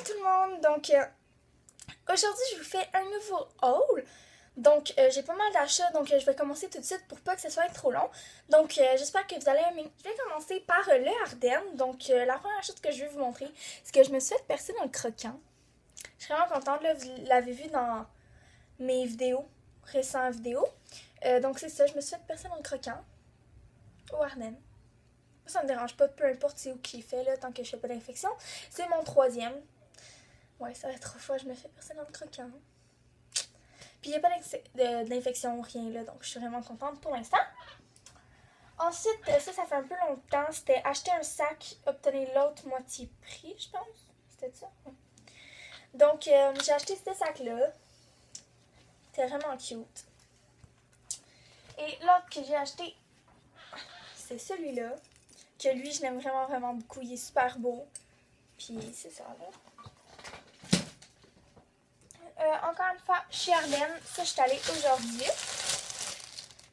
tout le monde! Donc, aujourd'hui, je vous fais un nouveau haul. Donc, j'ai pas mal d'achats, donc je vais commencer tout de suite pour pas que ce soit trop long. Donc, j'espère que vous allez aimer. Je vais commencer par le Ardennes. Donc, la première chose que je vais vous montrer, c'est que je me suis fait percer dans le croquant. Je suis vraiment contente, là, vous l'avez vu dans mes vidéos, récentes vidéos. Donc, c'est ça, je me suis fait percer dans le croquant au Ardennes. Ça me dérange pas, peu importe c'est où qui est fait, là, tant que je fais pas d'infection. C'est mon 3e. Ouais, ça va être 3 fois je me fais percer dans le croquant. Puis il n'y a pas d'infection ou rien, là, donc je suis vraiment contente pour l'instant. Ensuite, ça fait un peu longtemps. C'était acheter un sac, obtenir l'autre moitié prix, je pense. C'était ça? Ouais. Donc, j'ai acheté ce sac-là. C'était vraiment cute. Et l'autre que j'ai acheté, c'est celui-là. Que lui, je l'aime vraiment, vraiment beaucoup. Il est super beau. Puis, c'est ça, là. Encore une fois, chez Ardennes. Ça, je suis allée aujourd'hui.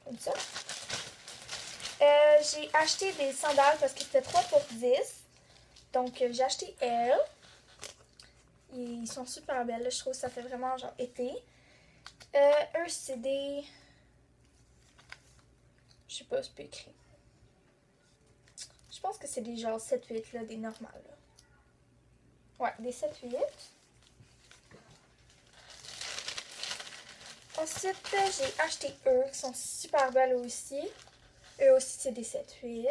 Comme ça. J'ai acheté des sandales parce que c'était 3 pour 10. Donc, j'ai acheté elles. Ils sont super belles. Là, je trouve que ça fait vraiment genre été. Eux, c'est des... Je sais pas, c'est pas écrit. Je pense que c'est des genre 7-8, là, des normales. Là. Ouais, des 7-8. Ensuite, j'ai acheté eux, qui sont super belles aussi. Eux aussi, c'est des 7-8.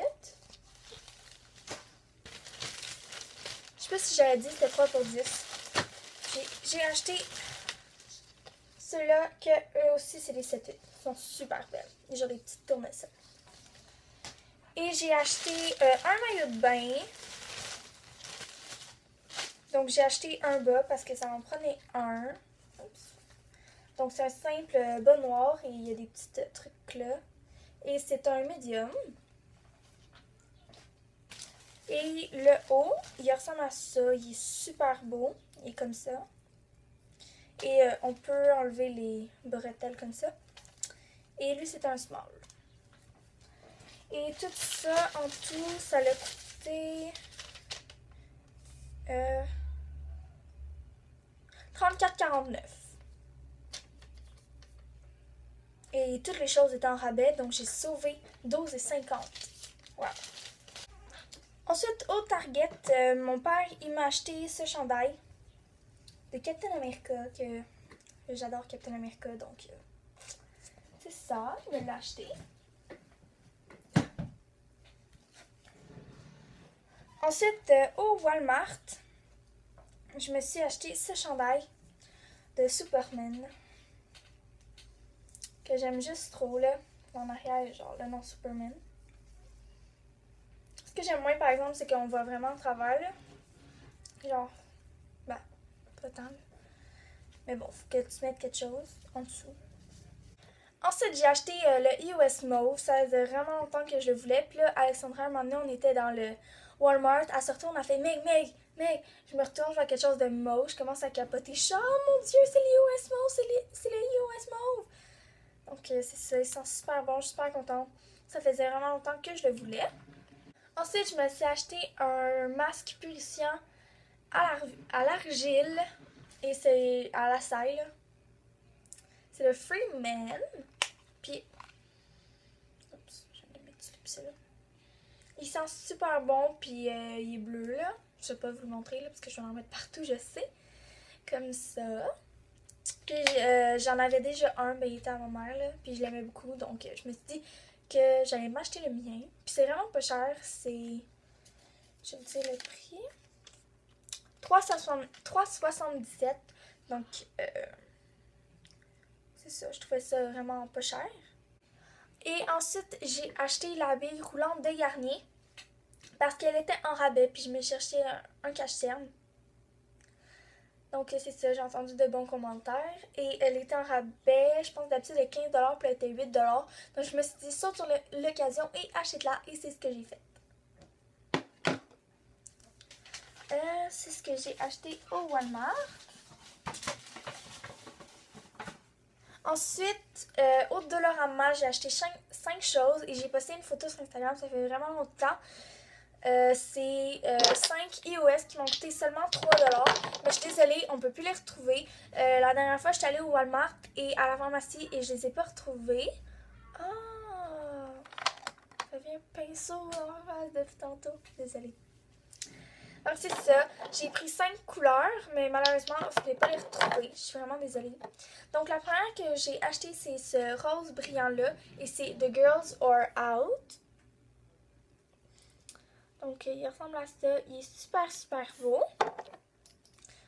Je sais pas si j'avais dit c'était 3 pour 10. J'ai acheté ceux-là, que eux aussi, c'est des 7-8. Ils sont super belles. Ils ont des petites tournesols. Et j'ai acheté un maillot de bain. Donc, j'ai acheté un bas parce que ça m'en prenait un. Oups. Donc, c'est un simple bas noir et il y a des petits trucs là. Et c'est un médium. Et le haut, il ressemble à ça. Il est super beau. Il est comme ça. Et on peut enlever les bretelles comme ça. Et lui, c'est un small. Et tout ça, en tout, ça l'a coûté... 34,49. Et toutes les choses étaient en rabais, donc j'ai sauvé 12,50. Wow. Ensuite, au Target, mon père, il m'a acheté ce chandail de Captain America, que j'adore Captain America, donc c'est ça, il me l'a acheté. Ensuite, au Walmart, je me suis acheté ce chandail de Superman. Que j'aime juste trop, là. En arrière, genre le nom Superman. Ce que j'aime moins, par exemple, c'est qu'on voit vraiment le travers, là. Genre, ben, pas tant. Mais bon, faut que tu mettes quelque chose en dessous. Ensuite, j'ai acheté le EOS Mauve. Ça faisait vraiment longtemps que je le voulais. Puis là, Alexandra, un moment donné, on était dans le Walmart. À ce retour, on a fait Meg. Je me retourne, je vois quelque chose de mauve. Je commence à capoter. Je suis, oh mon Dieu, c'est l'EOS Mauve. C'est le EOS Mauve. Donc, c'est ça. Ils sont super bons. Je suis super contente. Ça faisait vraiment longtemps que je le voulais. Ensuite, je me suis acheté un masque purifiant à l'argile. Et c'est à la saille. C'est le Freeman. Puis, oups, je viens de m'éclipser là. Il sent super bon, puis il est bleu là. Je vais pas vous le montrer là, parce que je vais en mettre partout, je sais. Comme ça. Puis j'en avais déjà un, mais il était à ma mère là, puis je l'aimais beaucoup, donc je me suis dit que j'allais m'acheter le mien. Puis c'est vraiment pas cher, c'est... Je vais vous dire le prix. 3,77. Donc, c'est ça, je trouvais ça vraiment pas cher. Et ensuite, j'ai acheté la bille roulante de Garnier parce qu'elle était en rabais, puis je me cherchais un cache-cerne. Donc, c'est ça, j'ai entendu de bons commentaires. Et elle était en rabais, je pense d'habitude de 15$, puis elle était 8$. Donc, je me suis dit, saute sur l'occasion et achète-la, et c'est ce que j'ai fait. C'est ce que j'ai acheté au Walmart. Ensuite, au Dollarama, j'ai acheté 5 choses et j'ai posté une photo sur Instagram, ça fait vraiment longtemps. C'est 5 iOS qui m'ont coûté seulement 3$. Je suis désolée, on peut plus les retrouver. La dernière fois, j'étais allée au Walmart et à la pharmacie et je les ai pas retrouvés. Ah! Ça vient un pinceau en face depuis tantôt. Désolée. Donc c'est ça. J'ai pris 5 couleurs, mais malheureusement, je ne vais pas les retrouver. Je suis vraiment désolée. Donc la première que j'ai achetée, c'est ce rose brillant-là. Et c'est The Girls Are Out. Donc il ressemble à ça. Il est super, super beau.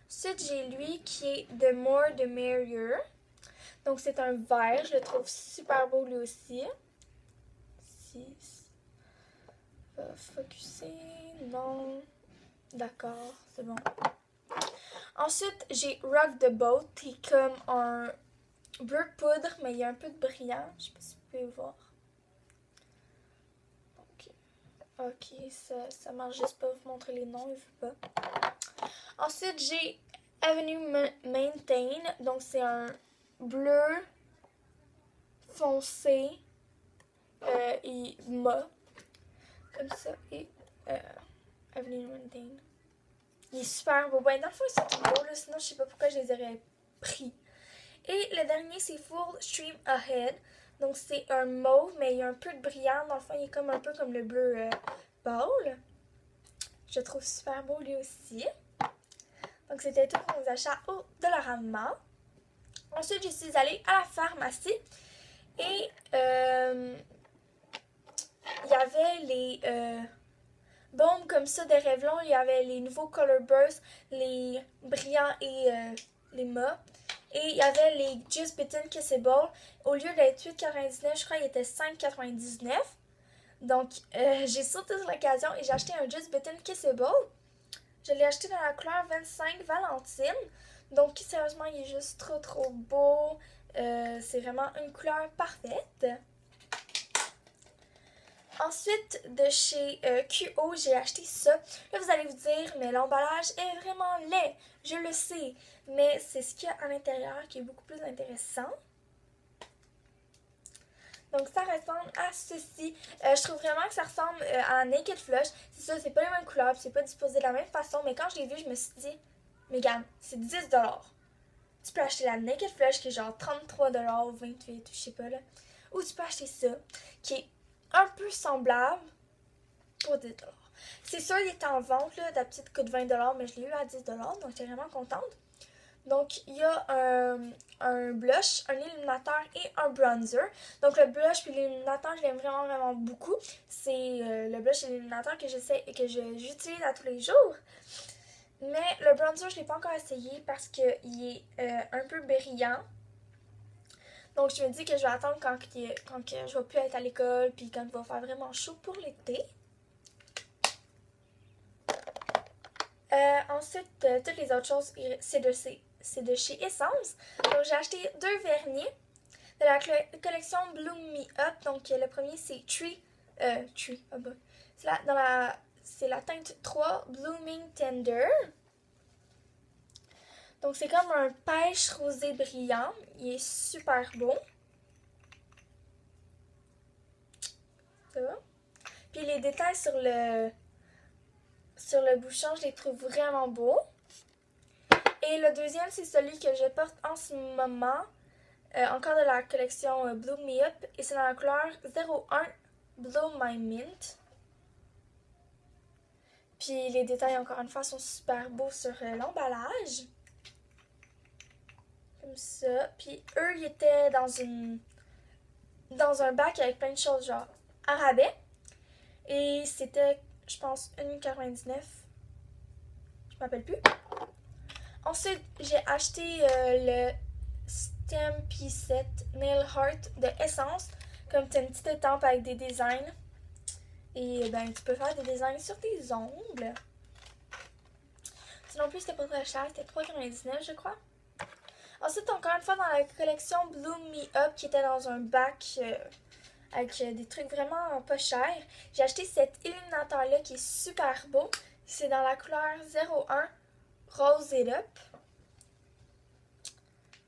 Ensuite, j'ai lui qui est The More The Merrier. Donc c'est un vert. Je le trouve super beau lui aussi. Si. Va focuser. Non. D'accord, c'est bon. Ensuite, j'ai Rock the Boat, qui est comme un bleu poudre, mais il y a un peu de brillant. Je sais pas si vous pouvez voir. Ok, ça marche juste pas vous montrer les noms, je veux pas. Ensuite, j'ai Avenue Maintain, donc c'est un bleu foncé et mat, comme ça, et Avenue Maintain. Il est super beau. Ben, dans le fond, ils sont trop beaux, là, sinon je sais pas pourquoi je les aurais pris. Et le dernier, c'est Full Stream Ahead. Donc, c'est un mauve, mais il y a un peu de brillant. Dans le fond, il est comme un peu comme le bleu pâle. Je le trouve super beau lui aussi. Donc, c'était tout pour mes achats au Dollarama. Ensuite, je suis allée à la pharmacie. Et il y avait les baumes comme ça de Revlon. Il y avait les nouveaux Color Burst, les brillants et les mats. Et il y avait les Just Bitten Kissable. Au lieu d'être 8,99, je crois qu'il était 5,99. Donc, j'ai sauté sur l'occasion et j'ai acheté un Just Bitten Kissable. Je l'ai acheté dans la couleur 25 Valentine. Donc, sérieusement, il est juste trop, trop beau. C'est vraiment une couleur parfaite. Ensuite, de chez QO, j'ai acheté ça. Là, vous allez vous dire, mais l'emballage est vraiment laid. Je le sais, mais c'est ce qu'il y a à l'intérieur qui est beaucoup plus intéressant. Donc, ça ressemble à ceci. Je trouve vraiment que ça ressemble à Naked Flush. C'est ça, c'est pas les mêmes couleurs, c'est pas disposé de la même façon. Mais quand je l'ai vu, je me suis dit, Megan, c'est 10$. Tu peux acheter la Naked Flush qui est genre 33$ ou 28$, je sais pas là. Ou tu peux acheter ça, qui est un peu semblable pour 10$. C'est sûr, il était en vente, là, d'habitude coûte 20$, mais je l'ai eu à 10$, donc j'étais vraiment contente. Donc, il y a un blush, un illuminateur et un bronzer. Donc, le blush puis l'illuminateur, je l'aime vraiment, vraiment beaucoup. C'est le blush et l'illuminateur que j'utilise à tous les jours. Mais le bronzer, je ne l'ai pas encore essayé parce qu'il est un peu brillant. Donc, je me dis que je vais attendre quand je vais plus être à l'école puis quand il va faire vraiment chaud pour l'été. Ensuite, toutes les autres choses, c'est de chez Essence. Donc, j'ai acheté 2 vernis de la collection Bloom Me Up. Donc, le premier, c'est Tree. Ah bah. C'est la teinte 3 Blooming Tender. Donc, c'est comme un pêche rosé brillant. Il est super beau. Ça va? Puis, les détails sur le bouchon, je les trouve vraiment beaux. Et le deuxième, c'est celui que je porte en ce moment. Encore de la collection Bloom Me Up. Et c'est dans la couleur 01 Blow My Mint. Puis les détails, encore une fois, sont super beaux sur l'emballage. Comme ça. Puis eux, ils étaient dans un bac avec plein de choses, genre à rabais. Et c'était, je pense, 1,99$. Je m'appelle plus. Ensuite, j'ai acheté le Stampy Set Nail Heart de Essence. Comme c'est une petite étampe avec des designs. Et ben, tu peux faire des designs sur tes ongles. Sinon plus, c'était pas très cher. C'était 3,99$, je crois. Ensuite, encore une fois, dans la collection Bloom Me Up, qui était dans un bac avec des trucs vraiment pas chers, j'ai acheté cet illuminateur-là qui est super beau. C'est dans la couleur 01 Rose It Up.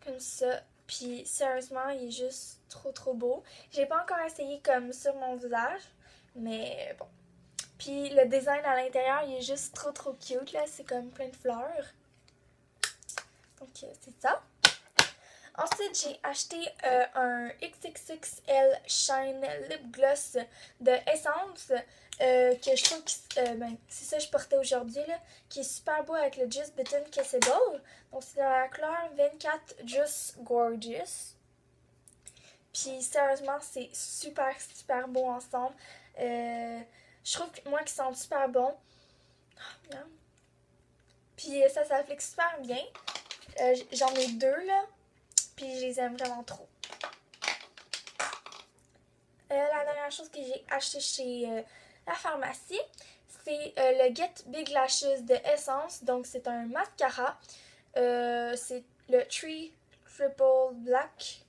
Comme ça. Puis, sérieusement, il est juste trop, trop beau. J'ai pas encore essayé comme sur mon visage. Mais bon. Puis le design à l'intérieur, il est juste trop trop cute là. C'est comme plein de fleurs. Donc, c'est ça. Ensuite, j'ai acheté un XXXL Shine Lip Gloss de Essence que je trouve que c'est ça que je portais aujourd'hui, là, qui est super beau avec le Just Bitten Kissable. Donc, c'est dans la couleur 24 Just Gorgeous. Puis, sérieusement, c'est super, super beau ensemble. Je trouve que moi, qu'ils sentent super bon. Oh, puis, ça s'applique super bien. J'en ai deux, là. Puis, je les aime vraiment trop. La dernière chose que j'ai acheté chez la pharmacie, c'est le Get Big Lashes de Essence. Donc, c'est un mascara. C'est le Triple Black.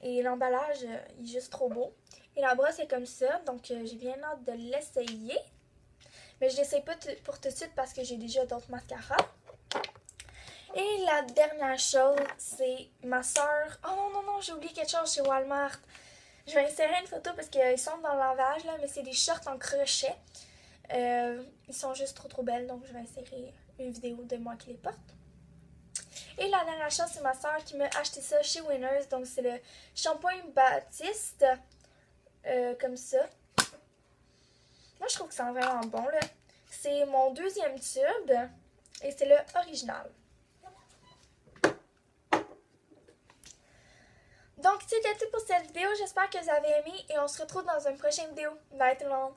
Et l'emballage est juste trop beau. Et la brosse est comme ça. Donc, j'ai bien hâte de l'essayer. Mais je l'essaye pas pour tout de suite parce que j'ai déjà d'autres mascaras. Et la dernière chose, c'est ma soeur. Oh non, j'ai oublié quelque chose chez Walmart. Je vais insérer une photo parce qu'ils sont dans le lavage, là, mais c'est des shorts en crochet. Ils sont juste trop belles, donc je vais insérer une vidéo de moi qui les porte. Et la dernière chose, c'est ma soeur qui m'a acheté ça chez Winners. Donc c'est le shampoing Baptiste. Comme ça. Moi, je trouve que c'est vraiment bon, là. C'est mon deuxième tube. Et c'est le original. Donc, c'était tout pour cette vidéo. J'espère que vous avez aimé et on se retrouve dans une prochaine vidéo. Bye tout le monde!